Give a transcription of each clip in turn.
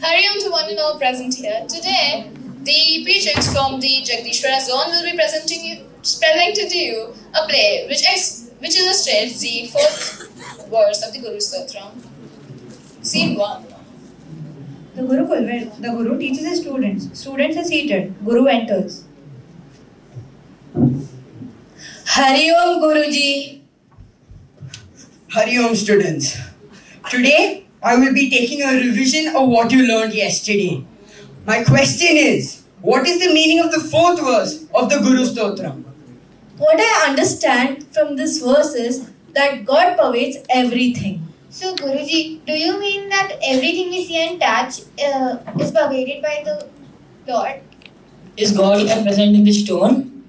Hari Om to one and all present here. Today, the preachers from the Jagadeeshwara zone will be presenting to you a play which illustrates the fourth verse of the Guru Stotram. Scene 1. The Gurukul, where the Guru teaches his students. Students are seated. Guru enters. Hari Om Guruji. Hari Om students. Today I will be taking a revision of what you learned yesterday. My question is, what is the meaning of the fourth verse of the Guru Stotram? What I understand from this verse is that God pervades everything. So, Guruji, do you mean that everything we see and touch is pervaded by the Lord? Is God even present in the stone?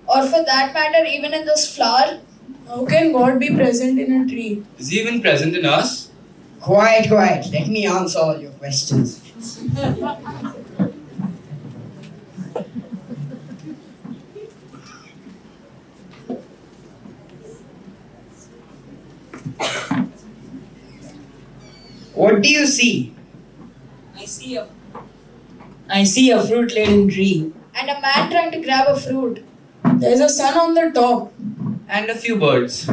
Or for that matter, even in this flower? How can God be present in a tree? Is he even present in us? Quiet. Let me answer all your questions. What do you see? I see a fruit-laden tree. And a man trying to grab a fruit. There is a sun on the top. And a few birds.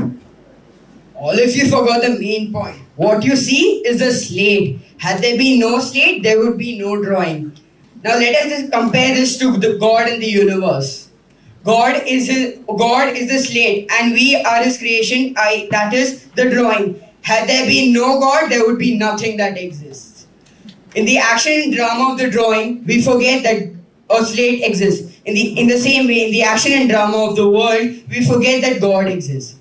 All of you forgot the main point. What you see is a slate. Had there been no slate, there would be no drawing. Now let us just compare this to the God in the universe. God is the slate, and we are His creation. That is the drawing. Had there been no God, there would be nothing that exists. In the action and drama of the drawing, we forget that a slate exists. In the same way, in the action and drama of the world, we forget that God exists.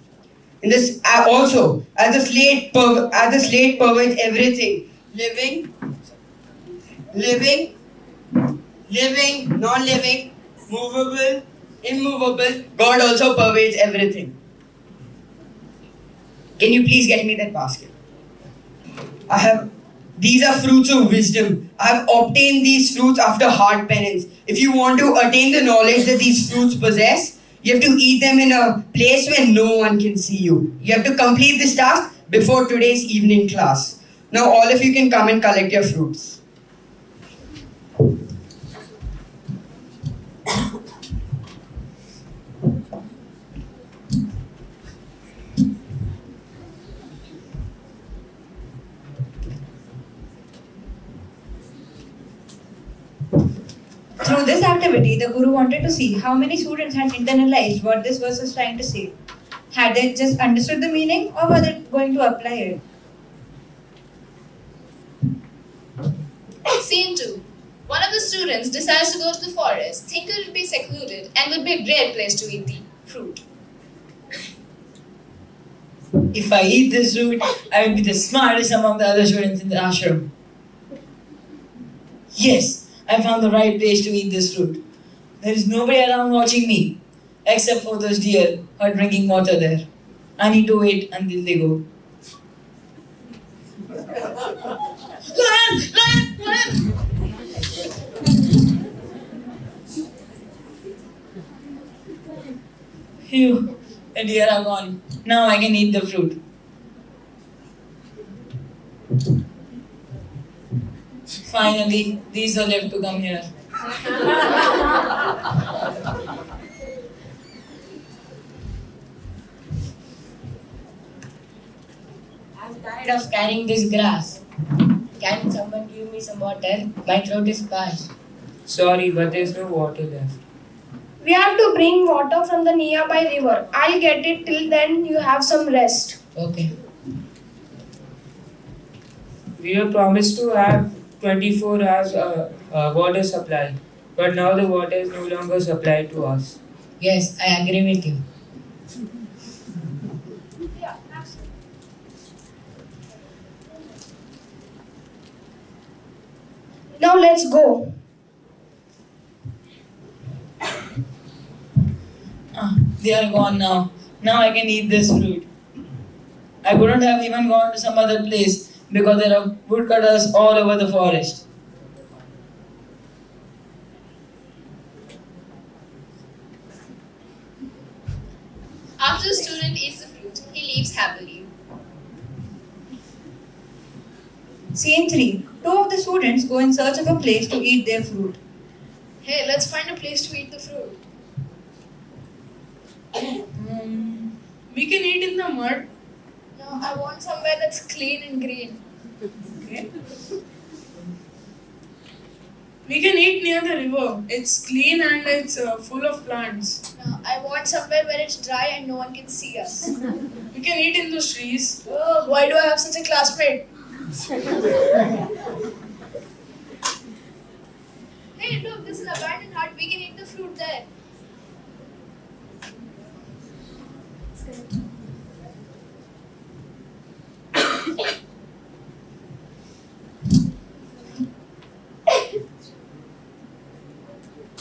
In this also, as the slate pervades everything, living, non-living, movable, immovable, God also pervades everything. Can you please get me that basket? These are fruits of wisdom. I have obtained these fruits after hard penance. If you want to attain the knowledge that these fruits possess, you have to eat them in a place where no one can see you. You have to complete this task before today's evening class. Now all of you can come and collect your fruits. Through this activity, the Guru wanted to see how many students had internalized what this verse was trying to say. Had they just understood the meaning, or were they going to apply it? Scene 2. One of the students decides to go to the forest, thinking it would be secluded and would be a great place to eat the fruit. If I eat this fruit, I will be the smartest among the other students in the ashram. Yes, I found the right place to eat this fruit. There is nobody around watching me, except for those deer who are drinking water there. I need to wait until they go. Lion! Phew, the deer are gone. Now I can eat the fruit. Finally, these are left to come here. I'm tired of carrying this grass. Can someone give me some water? My throat is parched. Sorry, but there's no water left. We have to bring water from the nearby river. I'll get it. Till then, you have some rest. Okay. We were promised to have 24 hours water supply, but now the water is no longer supplied to us. Yes, I agree with you. Now let's go. They are gone now. Now I can eat this fruit. I couldn't have even gone to some other place because there are woodcutters all over the forest. After the student eats the fruit, he leaves happily. Scene 3. Two of the students go in search of a place to eat their fruit. Hey, let's find a place to eat the fruit. We can eat in the mud. No, I want somewhere that's clean and green. Okay. We can eat near the river. It's clean and it's full of plants. No, I want somewhere where it's dry and no one can see us. We can eat in those trees. Oh, why do I have such a classmate? Hey, look, there's an abandoned hut. We can eat the fruit there.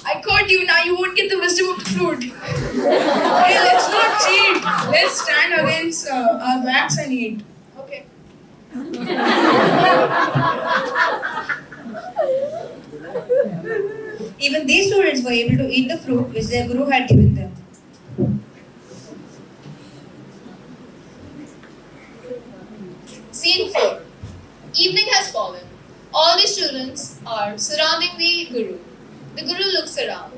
I caught you, now you won't get the wisdom of the fruit. Hey, let's not cheat. Let's stand against our backs and eat. Okay. Even these students were able to eat the fruit which their guru had given them. Scene 4. Evening has fallen. All the students are surrounding the guru. The guru looks around.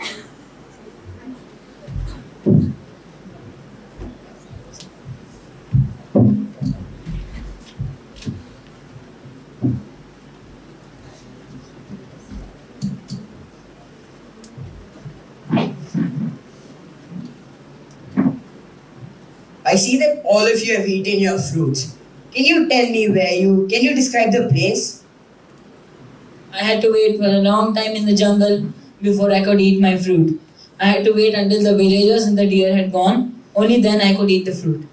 I see that all of you have eaten your fruits. Can you tell me can you describe the place? I had to wait for a long time in the jungle before I could eat my fruit. I had to wait until the villagers and the deer had gone. Only then I could eat the fruit.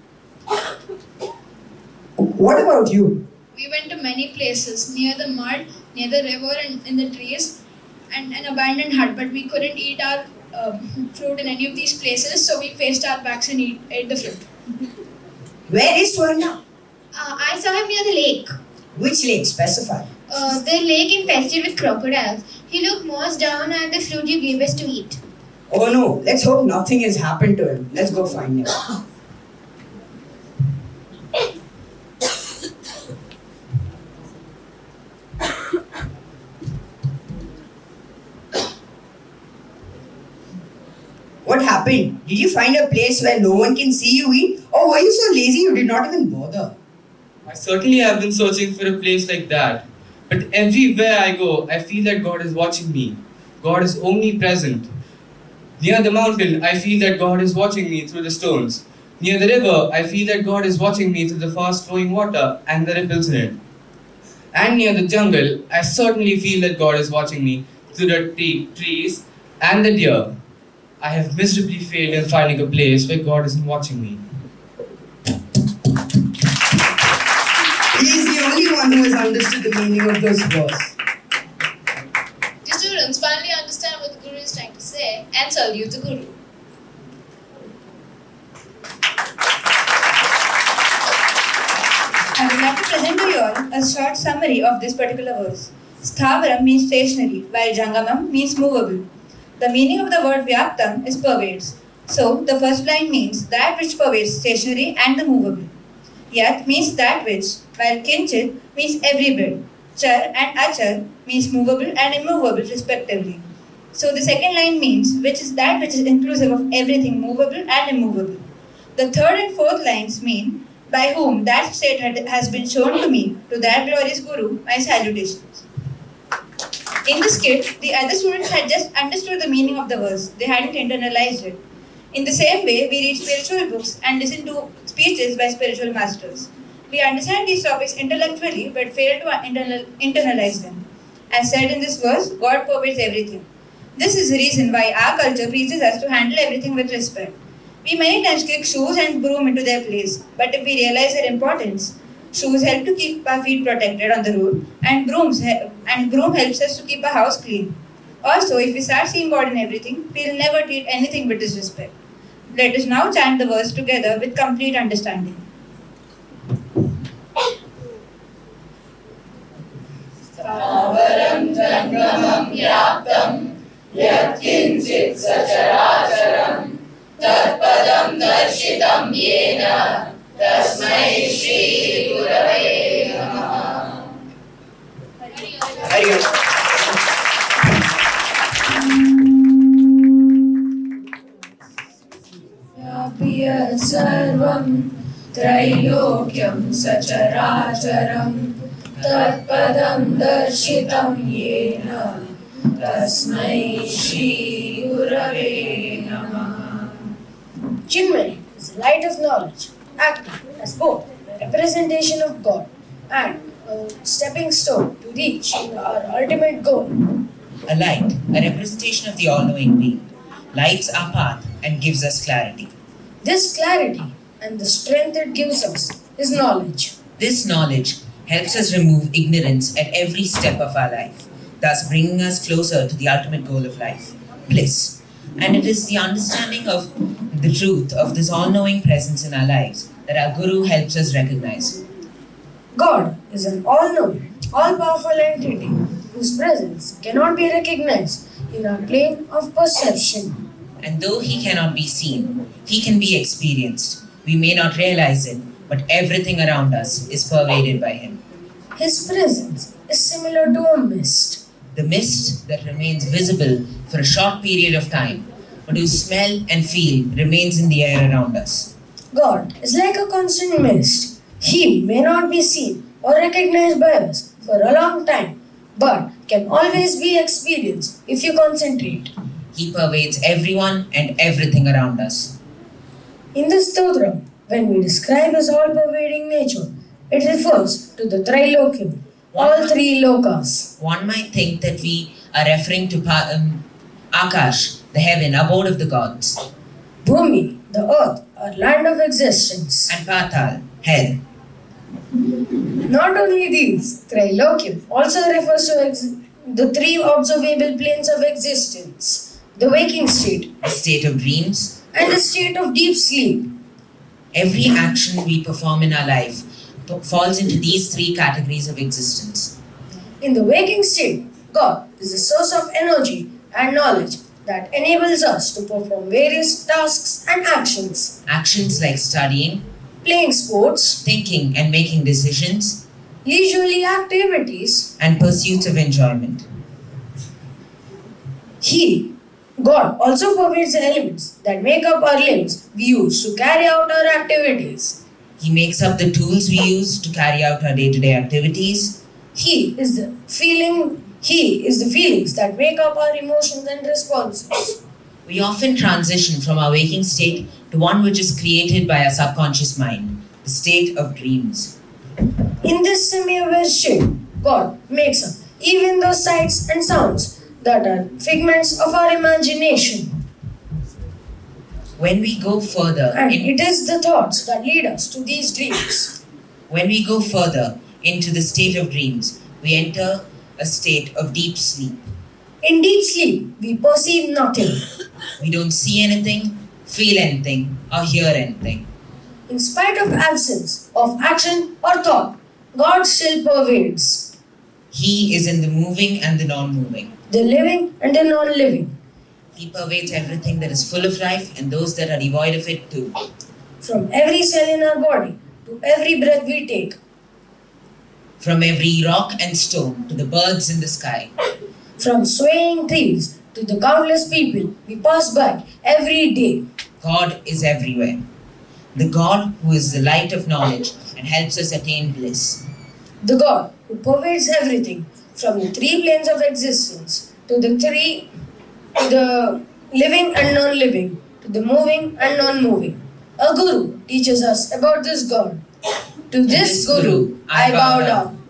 What about you? We went to many places, near the mud, near the river and in the trees, and an abandoned hut, but we couldn't eat our fruit in any of these places, so we faced our backs and ate the fruit. Where is Swarna? I saw him near the lake. Which lake? Specify. The lake infested with crocodiles. He looked most down at the fruit you gave us to eat. Oh no, let's hope nothing has happened to him. Let's go find him. What happened? Did you find a place where no one can see you eat? Or were you so lazy you did not even bother? I certainly have been searching for a place like that. But everywhere I go, I feel that God is watching me. God is omnipresent. Near the mountain, I feel that God is watching me through the stones. Near the river, I feel that God is watching me through the fast flowing water and the ripples in it. And near the jungle, I certainly feel that God is watching me through the trees and the deer. I have miserably failed in finding a place where God isn't watching me. He is the only one who has understood the meaning of those verses. The students finally understand what the guru is trying to say and salute the guru. I would like to present to you all a short summary of this particular verse. Sthavaram means stationary, while Jangamam means movable. The meaning of the word Vyaptam is pervades. So, the first line means that which pervades stationary and the movable. Yat means that which, while Kinchit means every bit. Char and Achar means movable and immovable respectively. So, the second line means which is that which is inclusive of everything movable and immovable. The third and fourth lines mean by whom that state has been shown to me, to that glorious Guru, my salutations. In the skit, the other students had just understood the meaning of the verse, they hadn't internalized it. In the same way, we read spiritual books and listen to speeches by spiritual masters. We understand these topics intellectually but fail to internalize them. As said in this verse, God pervades everything. This is the reason why our culture preaches us to handle everything with respect. We many times kick shoes and broom into their place, but if we realize their importance, shoes help to keep our feet protected on the road, and broom helps us to keep our house clean. Also, if we start seeing God in everything, we'll never treat anything with disrespect. Let us now chant the verse together with complete understanding. Stavaram Jangamam Yaptam Yatkinchit Sacharacharam Tatpadam Darshitam Yena Tasmai Shri Gurave Namaha. Carry on. सर्वं त्रैलोक्यं सचराचरं तत्पदं दर्शितं येन तस्मै श्रीगुरवे नमः. Chinmay is the light of knowledge, acting as both a representation of God and a stepping stone to reach our ultimate goal. A light, a representation of the all-knowing being, lights our path and gives us clarity. This clarity and the strength it gives us is knowledge. This knowledge helps us remove ignorance at every step of our life, thus bringing us closer to the ultimate goal of life, bliss. And it is the understanding of the truth of this all-knowing presence in our lives that our Guru helps us recognize. God is an all-knowing, all-powerful entity whose presence cannot be recognized in our plane of perception. And though he cannot be seen, he can be experienced. We may not realize it, but everything around us is pervaded by him. His presence is similar to a mist. The mist that remains visible for a short period of time, but whose smell and feel remains in the air around us. God is like a constant mist. He may not be seen or recognized by us for a long time, but can always be experienced if you concentrate. He pervades everyone and everything around us. In the Stotram, when we describe his all-pervading nature, it refers to the Trilokyam, all three lokas. One might think that we are referring to Akash, the heaven, abode of the gods. Bhumi, the earth, our land of existence. And Patal, hell. Not only these, Trilokyam also refers to the three observable planes of existence. The waking state, the state of dreams, and the state of deep sleep. Every action we perform in our life falls into these three categories of existence. In the waking state, God is the source of energy and knowledge that enables us to perform various tasks and actions. Actions like studying, playing sports, thinking and making decisions, leisurely activities, and pursuits of enjoyment. God also pervades the elements that make up our limbs we use to carry out our activities. He makes up the tools we use to carry out our day-to-day activities. He is the feelings that make up our emotions and responses. We often transition from our waking state to one which is created by our subconscious mind, the state of dreams. In this semi-aware state, God makes up even those sights and sounds that are figments of our imagination. When we go further, and it is the thoughts that lead us to these dreams. When we go further into the state of dreams, we enter a state of deep sleep. In deep sleep, we perceive nothing. We don't see anything, feel anything, or hear anything. In spite of absence of action or thought, God still pervades. He is in the moving and the non-moving, the living and the non-living. He pervades everything that is full of life and those that are devoid of it too. From every cell in our body to every breath we take. From every rock and stone to the birds in the sky. From swaying trees to the countless people we pass by every day. God is everywhere. The God who is the light of knowledge and helps us attain bliss. The God who pervades everything from the three planes of existence to the living and non-living, to the moving and non-moving. A Guru teaches us about this God. To this Guru I bow down.